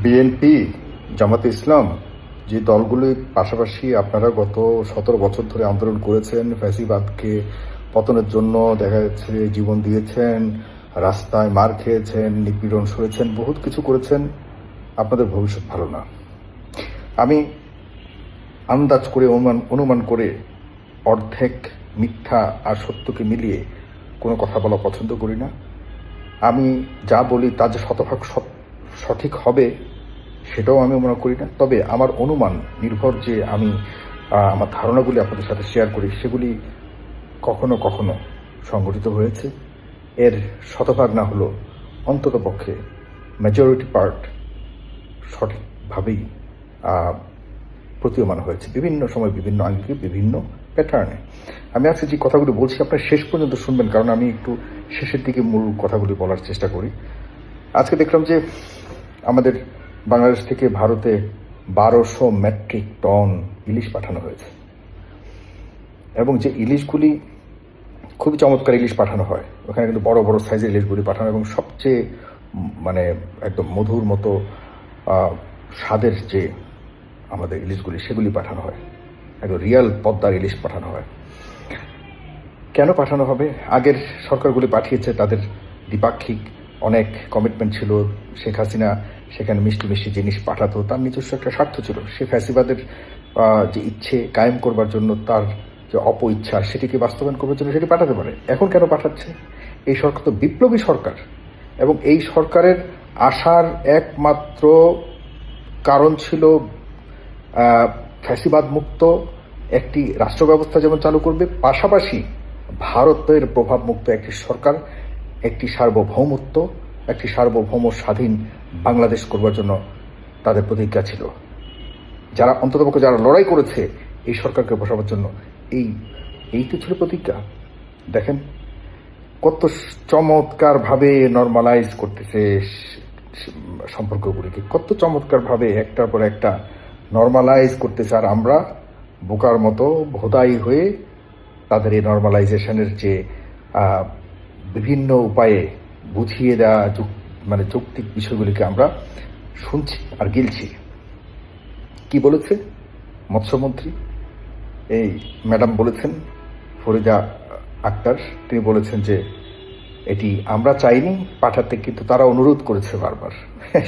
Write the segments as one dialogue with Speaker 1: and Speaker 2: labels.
Speaker 1: BNP, জামাতে ইসলাম যে দলগুলির পাশাপাশি আপনারা গত 17 বছর ধরে আন্দোলন করেছেন, ফ্যাসিবাদকে পতনের জন্য দেখা যাচ্ছে জীবন দিয়েছেন, রাস্তায় মার খেয়েছেন, নিপীড়ন সয়েছেন, বহুত কিছু করেছেন। আপনাদের ভবিষ্যৎ ভালো না। আমি আন্দাজ করে অনুমান করে অর্ধেক মিথ্যা আর সত্যকে মিলিয়ে কোনো কথা বলা পছন্দ করি না। আমি যা বলি তা যে শতভাগ সঠিক হবে সেটাও আমি মনে করি না। তবে আমার অনুমান নির্ভর যে আমি আমার ধারণাগুলি আপনাদের সাথে শেয়ার করি, সেগুলি কখনো কখনো সংগঠিত হয়েছে। এর শতভাগ না হলেও অন্তত পক্ষে মেজরিটি পার্ট সঠিকভাবেই প্রতীয়মান হয়েছে, বিভিন্ন সময় বিভিন্ন আঙ্গিকে বিভিন্ন প্যাটার্নে। আমি আজকে যে কথাগুলি বলছি আপনার শেষ পর্যন্ত শুনবেন, কারণ আমি একটু শেষের দিকে মূল কথাগুলি বলার চেষ্টা করি। আজকে দেখলাম যে আমাদের বাংলাদেশ থেকে ভারতে 1200 মেট্রিক টন ইলিশ পাঠানো হয়েছে, এবং যে ইলিশগুলি খুবই চমৎকার ইলিশ পাঠানো হয়, ওখানে কিন্তু বড় বড় সাইজের ইলিশগুলি পাঠানো, এবং সবচেয়ে একদম মধুর মতো স্বাদের যে আমাদের ইলিশগুলি সেগুলি পাঠানো হয়, একদম রিয়াল পদ্মার ইলিশ পাঠানো হয়। কেন পাঠানো হবে? আগের সরকারগুলি পাঠিয়েছে, তাদের দ্বিপাক্ষিক অনেক কমিটমেন্ট ছিল। শেখ হাসিনা সেখানে মিষ্টি মিষ্টি জিনিস পাঠাতো, তার নিজস্ব একটা স্বার্থ ছিল। সে ফ্যাসিবাদের যে ইচ্ছে কায়েম করবার জন্য, তার যে ইচ্ছা সেটিকে বাস্তবায়ন করবার জন্য সেটি পাঠাতে পারে। এখন কেন পাঠাচ্ছে? এই সরকার তো বিপ্লবী সরকার, এবং এই সরকারের আসার একমাত্র কারণ ছিল ফ্যাসিবাদ মুক্ত একটি রাষ্ট্র ব্যবস্থা যেমন চালু করবে, পাশাপাশি ভারতের প্রভাব মুক্ত একটি সরকার, একটি সার্বভৌম স্বাধীন বাংলাদেশ করবার জন্য তাদের প্রতিজ্ঞা ছিল। যারা অন্ততপক্ষে যারা লড়াই করেছে এই সরকারকে বসাবার জন্য, এই তো ছিল প্রতিজ্ঞা। দেখেন কত চমৎকার ভাবে নর্মালাইজ করতেছে সম্পর্কগুলিকে, কত চমৎকার ভাবে একটার পর একটা নর্মালাইজ করতেছে, আর আমরা বোকার মতো ভোদাই হয়ে তাদের এই নর্মালাইজেশনের যে বিভিন্ন উপায়ে বুঝিয়ে দেওয়া যৌক্তিক বিষয়গুলিকে আমরা শুনছি আর গিলছি। কি বলেছে মৎস্যমন্ত্রী? এই ম্যাডাম বলেছেন, ফরিদা আক্তার, তিনি বলেছেন যে এটি আমরা চাইনি পাঠাতে, কিন্তু তারা অনুরোধ করেছে বারবার।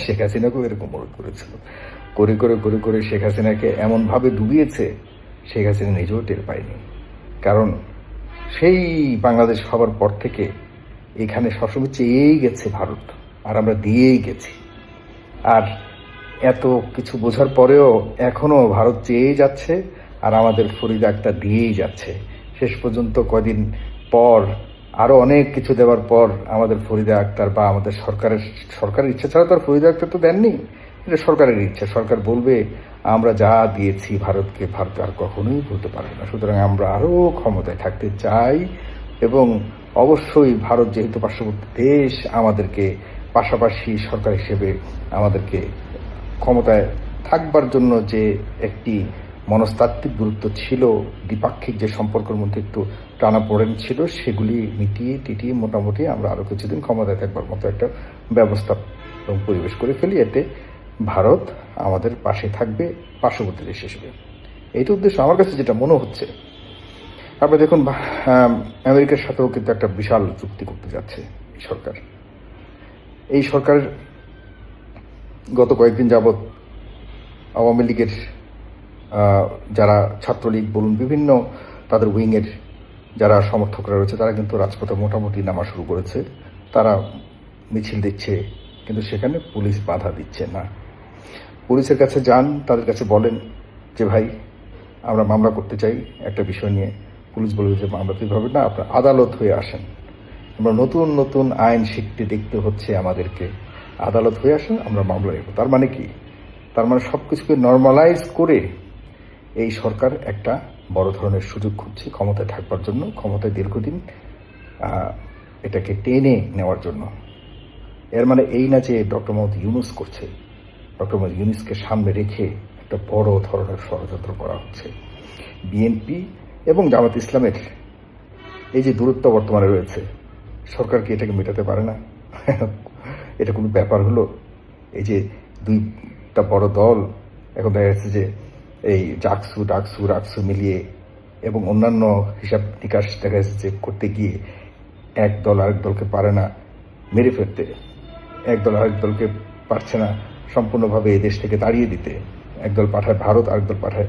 Speaker 1: শেখ হাসিনাকেও এরকম অনুরোধ করেছিল, করে করে করে করে শেখ হাসিনাকে এমনভাবে ডুবিয়েছে, শেখ হাসিনা নিজেও টের পায়নি। কারণ সেই বাংলাদেশ হবার পর থেকে এখানে সবসময় চেয়েই গেছে ভারত, আর আমরা দিয়েই গেছি। আর এত কিছু বোঝার পরেও এখনো ভারত চেয়েই যাচ্ছে, আর আমাদের ফরিদা আক্তার দিয়েই যাচ্ছে। শেষ পর্যন্ত কদিন পর আরো অনেক কিছু দেওয়ার পর আমাদের ফরিদা আক্তার বা আমাদের সরকারের ইচ্ছা ছাড়া তো আর ফরিদা আক্তার তো দেননি, এটা সরকারের ইচ্ছা। সরকার বলবে আমরা যা দিয়েছি ভারতকে, ভারত আর কখনোই ভুলতে পারবে না। সুতরাং আমরা আরো ক্ষমতায় থাকতে চাই, এবং অবশ্যই ভারত যেহেতু পার্শ্ববর্তী দেশ, আমাদেরকে পাশাপাশি সরকার হিসেবে আমাদেরকে ক্ষমতায় থাকবার জন্য যে একটি মনস্তাত্ত্বিক গুরুত্ব ছিল, দ্বিপাক্ষিক যে সম্পর্কের মধ্যে একটু টানাপোড়েন ছিল, সেগুলি মিটিয়ে টিটিয়ে মোটামুটি আমরা আরো কিছুদিন ক্ষমতায় থাকবার মতো একটা ব্যবস্থা এবং পরিবেশ করে ফেলি। এতে ভারত আমাদের পাশে থাকবে পার্শ্ববর্তী দেশ হিসেবে। এইটা উদ্দেশ্য আমার কাছে যেটা মনে হচ্ছে। আপনি দেখুন, আমেরিকার সাথেও কিন্তু একটা বিশাল চুক্তি করতে যাচ্ছে এই সরকার। গত কয়েকদিন যাবৎ আওয়ামী লীগের যারা ছাত্রলীগ বলুন, বিভিন্ন তাদের উইংয়ের যারা সমর্থকরা রয়েছে, তারা কিন্তু রাজপথে মোটামুটি নামা শুরু করেছে। তারা মিছিল দিচ্ছে, কিন্তু সেখানে পুলিশ বাধা দিচ্ছে না। পুলিশের কাছে যান, তাদের কাছে বলেন যে ভাই আমরা মামলা করতে চাই একটা বিষয় নিয়ে। পুলিশ বলবে যে মামলা তো হবে না, আপনার আদালত হয়ে আসেন। আমরা নতুন নতুন আইন শিখতে দেখতে হচ্ছে আমাদেরকে, আদালত হয়ে আসেন, আমরা মামলা নেব। তার মানে কি? তার মানে সবকিছুকে নর্মালাইজ করে এই সরকার একটা বড় ধরনের সুযোগ খুঁজছে ক্ষমতায় থাকবার জন্য, ক্ষমতায় দীর্ঘদিন এটাকে টেনে নেওয়ার জন্য। এর মানে এই না যে ডক্টর মোহাম্মদ ইউনূস করছে, ডক্টর মোহাম্মদ ইউনূসকে সামনে রেখে একটা বড় ধরনের ষড়যন্ত্র করা হচ্ছে। বিএনপি এবং জামাত ইসলামের এই যে দূরত্ব বর্তমানে রয়েছে, সরকার কি এটাকে মেটাতে পারে না? এটা কোনো ব্যাপার হলো? এই যে দুইটা বড় দল এখন দেখা যাচ্ছে যে এই রাকসু মিলিয়ে এবং অন্যান্য হিসাব নিকাশ দেখা যাচ্ছে যে করতে গিয়ে এক দল আরেক দলকে পারে না মেরে ফেলতে, এক দল আরেক দলকে পারছে না সম্পূর্ণভাবে এই দেশ থেকে তাড়িয়ে দিতে, একদল পাঠায় ভারত আরেক দল পাঠায়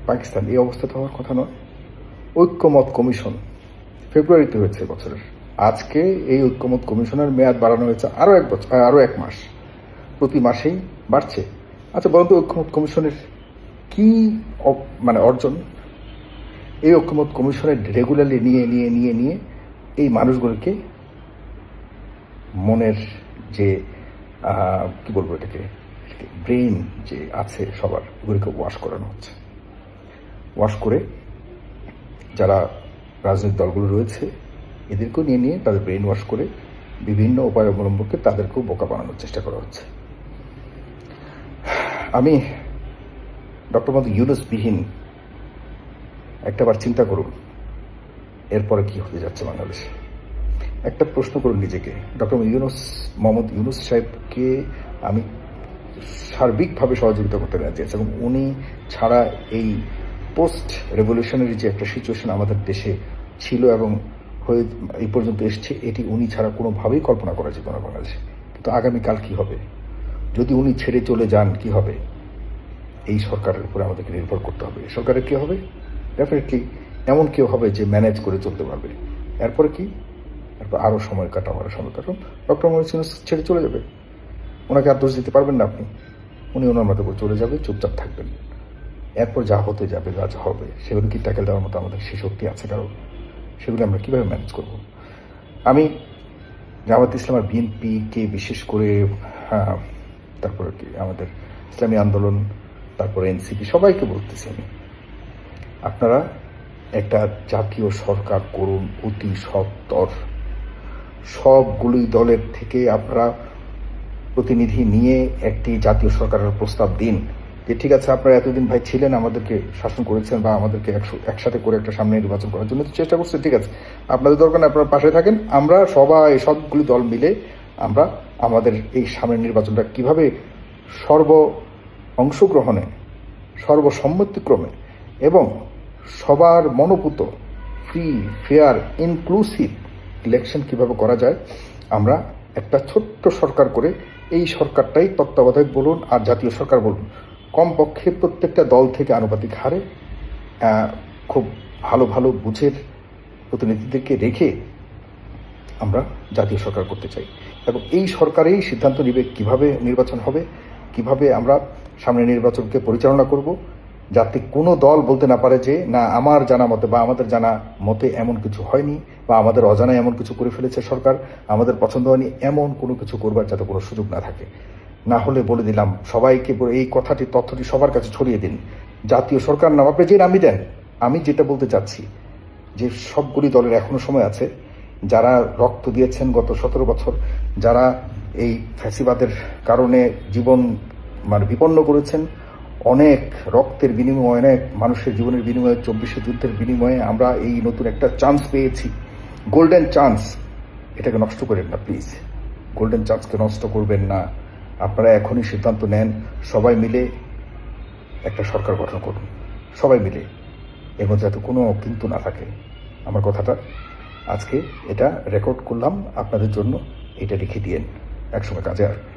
Speaker 1: পাকিস্তান। এই অবস্থা তো হওয়ার কথা নয়। ঐক্যমত কমিশন ফেব্রুয়ারিতে হয়েছে বছরের, আজকে এই ঐক্যমত কমিশনের মেয়াদ বাড়ানো হয়েছে আরো এক মাস, প্রতি মাসেই বাড়ছে। আচ্ছা বলুন তো ঐক্যমত কমিশনের কি অর্জন? এই ঐক্যমত কমিশনের রেগুলারলি নিয়ে এই মানুষগুলোকে মনের যে কি বলবো এটাকে, ব্রেন যে আছে সবার, এগুলিকে ওয়াশ করানো হচ্ছে। ওয়াশ করে যারা রাজনৈতিক দলগুলো রয়েছে এদেরকেও নিয়ে তাদের ব্রেন ওয়াশ করে বিভিন্ন উপায় অবলম্বন করে তাদেরকেও বোকা বানানোর চেষ্টা করা হচ্ছে। আমি ডক্টর মোহাম্মদ ইউনূস বিহীন একটাবার চিন্তা করুন এরপরে কি হতে যাচ্ছে বাংলাদেশে। একটা প্রশ্ন করুন নিজেকে, ডক্টর মোহাম্মদ ইউনূস সাহেবকে আমি সার্বিকভাবে সহযোগিতা করতে রাজি আছি এবং উনি ছাড়া এই পোস্ট রেভলিউশনারি যে একটা সিচুয়েশন আমাদের দেশে ছিল এবং হয়ে এই পর্যন্ত এসছে, এটি উনি ছাড়া কোনোভাবেই কল্পনা করা যেত না বাংলাদেশে। কিন্তু আগামীকাল কি হবে, যদি উনি ছেড়ে চলে যান কি হবে? এই সরকারের উপরে আমাদেরকে নির্ভর করতে হবে। সরকারের কি হবে? ডেফিনেটলি এমন কেউ হবে যে ম্যানেজ করে চলতে পারবে। এরপরে কি? এরপর আরও সময় কাটাম। ডক্টর মোহাম্মদ ইউনূস ছেড়ে চলে যাবে, ওনাকে আর দোষ দিতে পারবেন না আপনি। উনি ওনার মতো করে চলে যাবে, চুপচাপ থাকবেন। এরপর যা হতে যাবে, যা হবে, সেগুলো কি ট্যাকেল দেওয়ার মতো আমাদের সে শক্তি আছে কারো? সেগুলো আমরা কীভাবে ম্যানেজ করব? আমি জামায়াতে ইসলাম আর বিএনপিকে বিশেষ করে তারপরে কি আমাদের ইসলামী আন্দোলন, তারপরে এনসিপি, সবাইকে বলতেছি আমি, আপনারা একটা জাতীয় সরকার করুন অতি সত্বর। সবগুলোই দলের থেকে আপনারা প্রতিনিধি নিয়ে একটি জাতীয় সরকারের প্রস্তাব দিন যে ঠিক আছে আপনারা এতদিন ভাই ছিলেন, আমাদেরকে শাসন করেছেন বা আমাদেরকে একসাথে করে একটা সামনে নির্বাচন করার জন্য তো চেষ্টা করছেন, ঠিক আছে, আপনাদের দরকার আপনারা পাশে থাকেন। আমরা সবগুলি দল মিলে আমরা আমাদের এই সামনের নির্বাচনটা কিভাবে অংশগ্রহণে, সর্বসম্মতিক্রমে এবং সবার মনোপুত ফ্রি ফেয়ার ইনক্লুসিভ ইলেকশন কিভাবে করা যায়, আমরা একটা ছোট্ট সরকার করে এই সরকারটাই তত্ত্বাবধায়ক বলুন আর জাতীয় সরকার বলুন, কমপক্ষে প্রত্যেকটা দল থেকে আনুপাতিক হারে খুব ভালো বুঝের প্রতিনিধিদেরকে রেখে আমরা জাতীয় সরকার করতে চাই। এবং এই সরকারেই সিদ্ধান্ত নেবে কিভাবে নির্বাচন হবে, কিভাবে আমরা সামনে নির্বাচনকে পরিচালনা করব, যাতে কোনো দল বলতে না পারে যে না আমার জানা মতে বা আমাদের জানা মতে এমন কিছু হয়নি বা আমাদের অজানায় এমন কিছু করে ফেলেছে সরকার, আমাদের পছন্দ হয়নি, এমন কোনো কিছু করবার যাতে কোনো সুযোগ না থাকে। না হলে বলে দিলাম সবাইকে, এই তথ্যটি সবার কাছে ছড়িয়ে দিন। জাতীয় সরকার নাম আপনি যে নামই দেন, আমি যেটা বলতে চাচ্ছি যে সবগুলি দলের এখনো সময় আছে, যারা রক্ত দিয়েছেন গত 17 বছর, যারা এই ফ্যাসিবাদের কারণে জীবন বিপন্ন করেছেন, অনেক রক্তের বিনিময়ে, অনেক মানুষের জীবনের বিনিময়ে, 24 যুদ্ধের বিনিময়ে আমরা এই নতুন একটা চান্স পেয়েছি, গোল্ডেন চান্স। এটাকে নষ্ট করেন না প্লিজ, গোল্ডেন চান্সকে নষ্ট করবেন না। আপনারা এখনই সিদ্ধান্ত নেন, সবাই মিলে একটা সরকার গঠন করুন, সবাই মিলে, এর মধ্যে যাতে কোনো কিন্তু না থাকে। আমার কথাটা আজকে এটা রেকর্ড করলাম আপনাদের জন্য, এটা রেখে দিয়েন, একসময় কাজে আসবে।